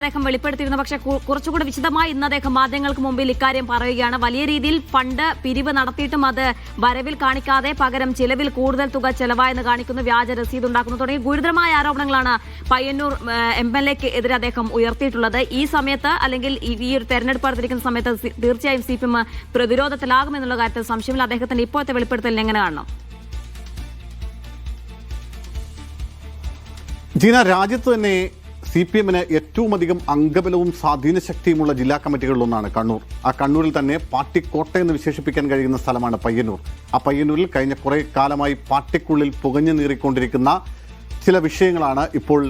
അദ്ദേഹം വെളിപ്പെടുത്തിയിരുന്നു. പക്ഷേ കുറച്ചുകൂടി വിശദമായി ഇന്ന് അദ്ദേഹം മാധ്യമങ്ങൾക്ക് മുമ്പിൽ ഇക്കാര്യം പറയുകയാണ്. വലിയ രീതിയിൽ ഫണ്ട് പിരിവ് നടത്തിയിട്ടും അത് വരവിൽ കാണിക്കാതെ പകരം ചിലവിൽ കൂടുതൽ തുക ചെലവായെന്ന് കാണിക്കുന്നു, വ്യാജ രസീത് ഉണ്ടാക്കുന്നു തുടങ്ങി ഗുരുതരമായ ആരോപണങ്ങളാണ് പയ്യന്നൂർ MLAക്ക് എതിരെ അദ്ദേഹം ഉയർത്തിയിട്ടുള്ളത്. ഈ സമയത്ത് അല്ലെങ്കിൽ ഈ ഒരു തെരഞ്ഞെടുപ്പ് അടുത്തിരിക്കുന്ന സമയത്ത് തീർച്ചയായും CPM പ്രതിരോധത്തിലാകുമെന്നുള്ള കാര്യത്തിൽ സംശയമില്ല. അദ്ദേഹത്തിന്റെ ഇപ്പോഴത്തെ വെളിപ്പെടുത്തലിൽ എങ്ങനെ കാണണം? ജീന, രാജ്യത്ത് തന്നെ CPMന് ഏറ്റവും അധികം അംഗബലവും സ്വാധീനശക്തിയുമുള്ള ജില്ലാ കമ്മിറ്റികളിലൊന്നാണ് കണ്ണൂർ. ആ കണ്ണൂരിൽ തന്നെ പാർട്ടി കോട്ട എന്ന് വിശേഷിപ്പിക്കാൻ കഴിയുന്ന സ്ഥലമാണ് പയ്യന്നൂർ. ആ പയ്യന്നൂരിൽ കഴിഞ്ഞ കുറേ കാലമായി പാർട്ടിക്കുള്ളിൽ പുകഞ്ഞു നീറിക്കൊണ്ടിരിക്കുന്ന ചില വിഷയങ്ങളാണ് ഇപ്പോൾ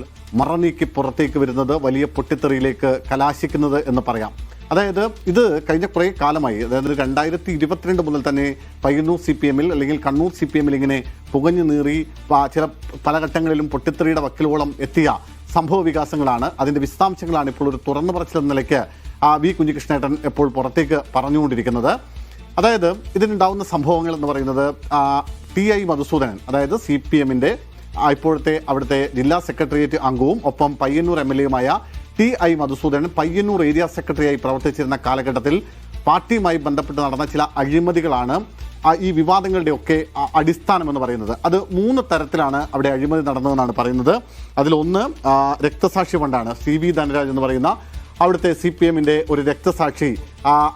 മറനീക്കി പുറത്തേക്ക് വരുന്നത്, വലിയ പൊട്ടിത്തെറിയിലേക്ക് കലാശിക്കുന്നത് എന്ന് പറയാം. അതായത് ഇത് കഴിഞ്ഞ കുറേ കാലമായി, അതായത് 2022 മുതൽ തന്നെ പയ്യന്നൂർ CPMൽ അല്ലെങ്കിൽ കണ്ണൂർ CPMൽ ഇങ്ങനെ പുകഞ്ഞു നീറി പല ഘട്ടങ്ങളിലും പൊട്ടിത്തെറിയുടെ വക്കിലോളം എത്തിയ സംഭവ വികാസങ്ങളാണ്. അതിൻ്റെ വിശദാംശങ്ങളാണ് ഇപ്പോൾ ഒരു തുറന്നു പറച്ചിൽ നിലയ്ക്ക് വി കുഞ്ഞികൃഷ്ണേട്ടൻ ഇപ്പോൾ പുറത്തേക്ക് പറഞ്ഞുകൊണ്ടിരിക്കുന്നത്. അതായത് ഇതിനുണ്ടാവുന്ന സംഭവങ്ങൾ എന്ന് പറയുന്നത് TI മധുസൂദനൻ, അതായത് CPMൻ്റെ ഇപ്പോഴത്തെ അവിടുത്തെ ജില്ലാ സെക്രട്ടേറിയറ്റ് അംഗവും ഒപ്പം പയ്യന്നൂർ MLAയുമായ TI മധുസൂദനൻ പയ്യന്നൂർ ഏരിയ സെക്രട്ടറിയായി പ്രവർത്തിച്ചിരുന്ന കാലഘട്ടത്തിൽ പാർട്ടിയുമായി ബന്ധപ്പെട്ട് നടന്ന ചില അഴിമതികളാണ് ഈ വിവാദങ്ങളുടെയൊക്കെ അടിസ്ഥാനമെന്ന് പറയുന്നത്. അത് 3 തരത്തിലാണ് അവിടെ അഴിമതി നടന്നതെന്നാണ് പറയുന്നത്. അതിലൊന്ന് രക്തസാക്ഷി ഫണ്ടാണ്. CV ധനരാജ് എന്ന് പറയുന്ന അവിടുത്തെ CPMൻ്റെ ഒരു രക്തസാക്ഷി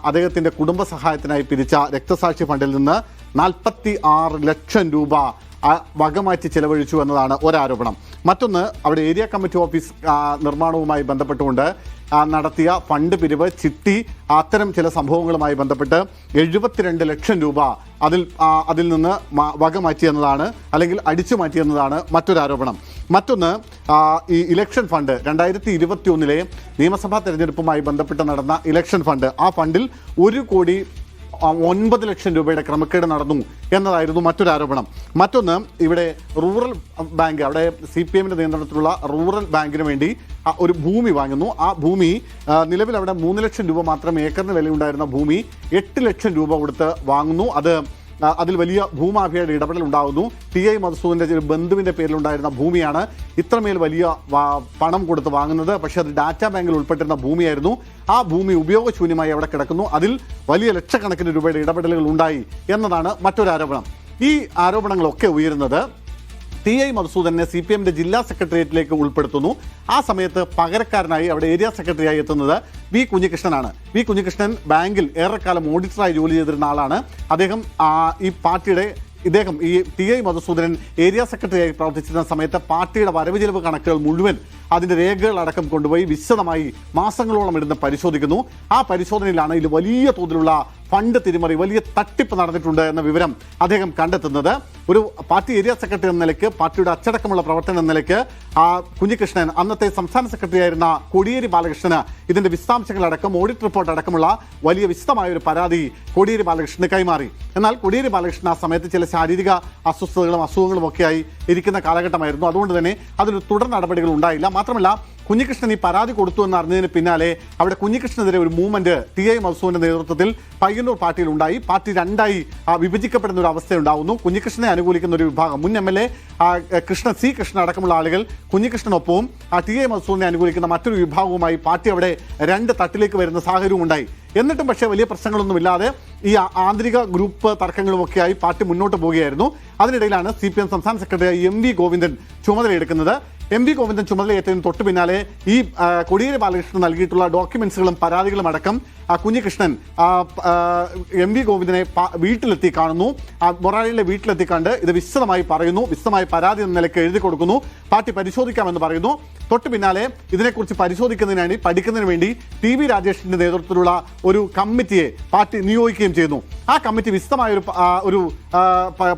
അദ്ദേഹത്തിൻ്റെ കുടുംബസഹായത്തിനായി പിരിച്ച രക്തസാക്ഷി ഫണ്ടിൽ നിന്ന് 46 ലക്ഷം രൂപ വകമാറ്റി ചെലവഴിച്ചു എന്നതാണ് ഒരാരോപണം. മറ്റൊന്ന്, അവിടെ ഏരിയ കമ്മിറ്റി ഓഫീസ് നിർമ്മാണവുമായി ബന്ധപ്പെട്ടുകൊണ്ട് നടത്തിയ ഫണ്ട് പിരിവ് ചിട്ടി, അത്തരം ചില സംഭവങ്ങളുമായി ബന്ധപ്പെട്ട് 72 ലക്ഷം രൂപ അതിൽ നിന്ന് വകമാറ്റി എന്നതാണ്, അല്ലെങ്കിൽ അടിച്ചു മാറ്റി എന്നതാണ് മറ്റൊരു ആരോപണം. മറ്റൊന്ന്, ഈ ഇലക്ഷൻ ഫണ്ട് 2021 നിയമസഭാ തെരഞ്ഞെടുപ്പുമായി ബന്ധപ്പെട്ട് നടന്ന ഇലക്ഷൻ ഫണ്ട്, ആ ഫണ്ടിൽ 1,09 ലക്ഷം രൂപയുടെ ക്രമക്കേട് നടന്നു എന്നതായിരുന്നു മറ്റൊരു ആരോപണം. മറ്റൊന്ന്, ഇവിടെ റൂറൽ ബാങ്ക്, അവിടെ CPMൻ്റെ നിയന്ത്രണത്തിലുള്ള റൂറൽ ബാങ്കിന് വേണ്ടി ഒരു ഭൂമി വാങ്ങുന്നു. ആ ഭൂമി നിലവിൽ അവിടെ 3 ലക്ഷം രൂപ മാത്രം ഏക്കറിന് വിലയുണ്ടായിരുന്ന ഭൂമി 8 ലക്ഷം രൂപ കൊടുത്ത് വാങ്ങുന്നു. അതിൽ വലിയ ഭൂമാഫിയയുടെ ഇടപെടൽ ഉണ്ടാകുന്നു. TI മധുസൂദൻ്റെ ബന്ധുവിൻ്റെ പേരിലുണ്ടായിരുന്ന ഭൂമിയാണ് ഇത്രമേൽ വലിയ പണം കൊടുത്ത് വാങ്ങുന്നത്. പക്ഷേ അത് ഡാറ്റാ ബാങ്കിൽ ഉൾപ്പെട്ടിരുന്ന ഭൂമിയായിരുന്നു. ആ ഭൂമി ഉപയോഗശൂന്യമായി അവിടെ കിടക്കുന്നു. അതിൽ വലിയ ലക്ഷക്കണക്കിന് രൂപയുടെ ഇടപെടലുകൾ ഉണ്ടായി എന്നതാണ് മറ്റൊരു ആരോപണം. ഈ ആരോപണങ്ങളൊക്കെ ഉയരുന്നത് TI മധുസൂദനെ CPMൻ്റെ ജില്ലാ സെക്രട്ടേറിയറ്റിലേക്ക് ഉൾപ്പെടുത്തുന്നു. ആ സമയത്ത് പകരക്കാരനായി അവിടെ ഏരിയ സെക്രട്ടറിയായി എത്തുന്നത് വി കുഞ്ഞികൃഷ്ണനാണ്. വി കുഞ്ഞികൃഷ്ണൻ ബാങ്കിൽ ഏറെക്കാലം ഓഡിറ്ററായി ജോലി ചെയ്തിരുന്ന ആളാണ്. അദ്ദേഹം ഈ പാർട്ടിയുടെ ഈ TI മധുസൂദനൻ ഏരിയ സെക്രട്ടറിയായി പ്രവർത്തിച്ചിരുന്ന സമയത്ത് പാർട്ടിയുടെ വരവ് ചെലവ് കണക്കുകൾ മുഴുവൻ അതിൻ്റെ രേഖകളടക്കം കൊണ്ടുപോയി വിശദമായി മാസങ്ങളോളം ഇരുന്ന് പരിശോധിക്കുന്നു. ആ പരിശോധനയിലാണ് ഇതിൽ വലിയ തോതിലുള്ള ഫണ്ട് തിരിമറി, വലിയ തട്ടിപ്പ് നടന്നിട്ടുണ്ട് എന്ന വിവരം അദ്ദേഹം കണ്ടെത്തുന്നത്. ഒരു പാർട്ടി ഏരിയ സെക്രട്ടറി എന്ന നിലയ്ക്ക്, പാർട്ടിയുടെ അച്ചടക്കമുള്ള പ്രവർത്തനം എന്ന നിലയ്ക്ക് കുഞ്ഞികൃഷ്ണൻ അന്നത്തെ സംസ്ഥാന സെക്രട്ടറി ആയിരുന്ന കോടിയേരി ബാലകൃഷ്ണന് ഇതിൻ്റെ വിശദാംശങ്ങളടക്കം ഓഡിറ്റ് റിപ്പോർട്ട് അടക്കമുള്ള വലിയ വിശദമായ ഒരു പരാതി കോടിയേരി ബാലകൃഷ്ണന് കൈമാറി. എന്നാൽ കോടിയേരി ബാലകൃഷ്ണൻ ആ സമയത്ത് ചില ശാരീരിക അസ്വസ്ഥതകളും അസുഖങ്ങളും ഒക്കെയായി ഇരിക്കുന്ന കാലഘട്ടമായിരുന്നു. അതുകൊണ്ട് തന്നെ അതിന് തുടർ നടപടികൾ ഉണ്ടായില്ല. മാത്രമല്ല, കുഞ്ഞികൃഷ്ണൻ ഈ പരാതി കൊടുത്തു എന്ന് അറിഞ്ഞതിന് പിന്നാലെ അവിടെ കുഞ്ഞികൃഷ്ണനെതിരെ ഒരു മൂവ്മെന്റ് TI മധുസൂദന്റെ നേതൃത്വത്തിൽ പയ്യന്നൂർ പാർട്ടിയിൽ ഉണ്ടായി. പാർട്ടി രണ്ടായി വിഭജിക്കപ്പെടുന്ന ഒരു അവസ്ഥയുണ്ടാവുന്നു. കുഞ്ഞികൃഷ്ണനെ അനുകൂലിക്കുന്ന ഒരു വിഭാഗം, മുൻ MLA C കൃഷ്ണൻ അടക്കമുള്ള ആളുകൾ കുഞ്ഞികൃഷ്ണനൊപ്പവും TI മധുസൂദനെ അനുകൂലിക്കുന്ന മറ്റൊരു വിഭാഗവുമായി പാർട്ടി അവിടെ 2 തട്ടിലേക്ക് വരുന്ന സാഹചര്യവും ഉണ്ടായി. എന്നിട്ടും പക്ഷേ വലിയ പ്രശ്നങ്ങളൊന്നുമില്ലാതെ ഈ ആന്തരിക ഗ്രൂപ്പ് തർക്കങ്ങളുമൊക്കെയായി പാർട്ടി മുന്നോട്ട് പോവുകയായിരുന്നു. അതിനിടയിലാണ് CPM സംസ്ഥാന സെക്രട്ടറി MV ഗോവിന്ദൻ ചുമതലയെടുക്കുന്നത്. MV ഗോവിന്ദൻ ചുമതലയേറ്റതിന് തൊട്ടു പിന്നാലെ ഈ കോടിയേരി ബാലകൃഷ്ണൻ നൽകിയിട്ടുള്ള ഡോക്യുമെന്റ്സുകളും പരാതികളും അടക്കം കുഞ്ഞികൃഷ്ണൻ MV ഗോവിന്ദനെ വീട്ടിലെത്തി കാണുന്നു. മൊറാലിയുടെ വീട്ടിലെത്തി കണ്ട് ഇത് വിശദമായി പറയുന്നു. വിശദമായി പരാതി എന്ന നിലയ്ക്ക് എഴുതി കൊടുക്കുന്നു. പാർട്ടി പരിശോധിക്കാമെന്ന് പറയുന്നു. തൊട്ടു പിന്നാലെ ഇതിനെക്കുറിച്ച് പരിശോധിക്കുന്നതിനായി പഠിക്കുന്നതിന് വേണ്ടി TV രാജേഷിന്റെ നേതൃത്വത്തിലുള്ള ഒരു കമ്മിറ്റിയെ പാർട്ടി നിയോഗിക്കുകയും ചെയ്യുന്നു. ആ കമ്മിറ്റി വിശദമായ ഒരു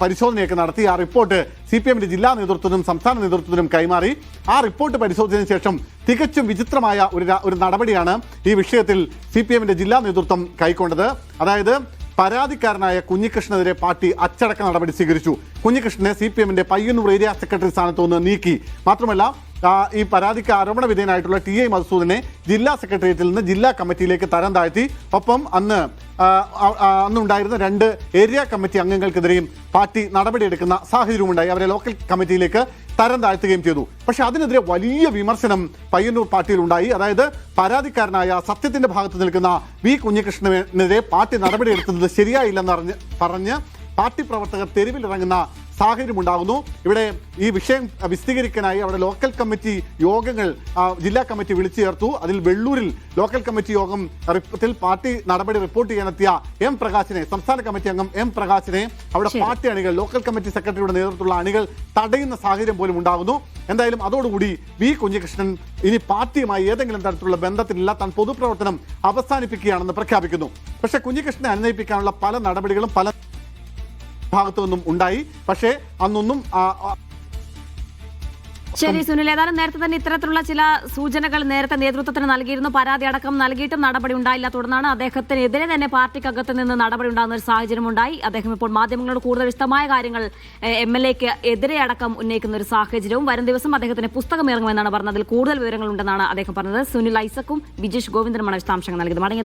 പരിശോധനയൊക്കെ നടത്തി ആ റിപ്പോർട്ട് CPMൻ്റെ ജില്ലാ നേതൃത്വത്തിനും സംസ്ഥാന നേതൃത്വത്തിനും കൈമാറി. ആ റിപ്പോർട്ട് പരിശോധിച്ചതിന് ശേഷം തികച്ചും വിചിത്രമായ ഒരു നടപടിയാണ് ഈ വിഷയത്തിൽ CPMൻ്റെ ജില്ലാ നേതൃത്വം കൈക്കൊണ്ടത്. അതായത് പരാതിക്കാരനായ കുഞ്ഞികൃഷ്ണനെതിരെ പാർട്ടി അച്ചടക്ക നടപടി സ്വീകരിച്ചു. കുഞ്ഞികൃഷ്ണനെ CPMൻ്റെ പയ്യന്നൂർ ഏരിയ സെക്രട്ടറി സ്ഥാനത്ത് നിന്ന് നീക്കി. മാത്രമല്ല, ഈ പരാതിക്ക് ആരോപണ വിധേയനായിട്ടുള്ള TI മധുസൂദനെ ജില്ലാ സെക്രട്ടേറിയറ്റിൽ നിന്ന് ജില്ലാ കമ്മിറ്റിയിലേക്ക് തരം താഴ്ത്തി. ഒപ്പം അന്നുണ്ടായിരുന്ന 2 ഏരിയ കമ്മിറ്റി അംഗങ്ങൾക്കെതിരെയും പാർട്ടി നടപടിയെടുക്കുന്ന സാഹചര്യമുണ്ടായി. അവരെ ലോക്കൽ കമ്മിറ്റിയിലേക്ക് തരം താഴ്ത്തുകയും ചെയ്തു. പക്ഷെ അതിനെതിരെ വലിയ വിമർശനം പയ്യന്നൂർ പാർട്ടിയിൽ ഉണ്ടായി. അതായത് പരാതിക്കാരനായ സത്യത്തിന്റെ ഭാഗത്ത് നിൽക്കുന്ന വി കുഞ്ഞികൃഷ്ണനെതിരെ പാർട്ടി നടപടിയെടുക്കുന്നത് ശരിയായില്ലെന്ന് പറഞ്ഞ് പാർട്ടി പ്രവർത്തകർ തെരുവിലിറങ്ങുന്ന സാഹചര്യം ഉണ്ടാകുന്നു. ഇവിടെ ഈ വിഷയം വിശദീകരിക്കാനായി അവിടെ ലോക്കൽ കമ്മിറ്റി യോഗങ്ങൾ ജില്ലാ കമ്മിറ്റി വിളിച്ചു ചേർത്തു. അതിൽ വെള്ളൂരിൽ ലോക്കൽ കമ്മിറ്റി യോഗത്തിൽ പാർട്ടി നടപടി റിപ്പോർട്ട് ചെയ്യാനെത്തിയ എം പ്രകാശിനെ, സംസ്ഥാന കമ്മിറ്റി അംഗം എം പ്രകാശിനെ അവിടെ പാർട്ടി അണികൾ, ലോക്കൽ കമ്മിറ്റി സെക്രട്ടറിയുടെ നേതൃത്വത്തിലുള്ള അണികൾ തടയുന്ന സാഹചര്യം പോലും ഉണ്ടാകുന്നു. എന്തായാലും അതോടുകൂടി വി കുഞ്ഞികൃഷ്ണൻ ഇനി പാർട്ടിയുമായി ഏതെങ്കിലും തരത്തിലുള്ള ബന്ധത്തിലില്ല, താൻ പൊതുപ്രവർത്തനം അവസാനിപ്പിക്കുകയാണെന്ന് പ്രഖ്യാപിക്കുന്നു. പക്ഷേ കുഞ്ഞികൃഷ്ണനെ അനുനയിപ്പിക്കാനുള്ള പല നടപടികളും പല ഭാഗത്തു നിന്നും ഉണ്ടായി. പക്ഷേ അന്നൊന്നും ശരി സുനിൽ, ഏതായാലും നേരത്തെ തന്നെ ഇത്തരത്തിലുള്ള ചില സൂചനകൾ നേരത്തെ നേതൃത്വത്തിന് നൽകിയിരുന്നു. പരാതി അടക്കം നൽകിയിട്ടും നടപടി ഉണ്ടായില്ല. തുടർന്നാണ് അദ്ദേഹത്തിനെതിരെ തന്നെ പാർട്ടിക്കകത്ത് നിന്ന് നടപടി ഉണ്ടാകുന്ന ഒരു സാഹചര്യം ഉണ്ടായി. അദ്ദേഹം ഇപ്പോൾ മാധ്യമങ്ങളോട് കൂടുതൽ വിശദമായ കാര്യങ്ങൾ MLAക്ക് എതിരെ അടക്കം ഉന്നയിക്കുന്ന ഒരു സാഹചര്യവും, വരും ദിവസം അദ്ദേഹത്തിന് പുസ്തകം ഇറങ്ങുമെന്നാണ് പറഞ്ഞത്. അതിൽ കൂടുതൽ വിവരങ്ങൾ ഉണ്ടെന്നാണ് അദ്ദേഹം പറഞ്ഞത്. സുനിൽ ഐസക്കും ബിജീഷ് ഗോവിന്ദനുമാണ് വിശദാംശങ്ങൾ നൽകിയത്.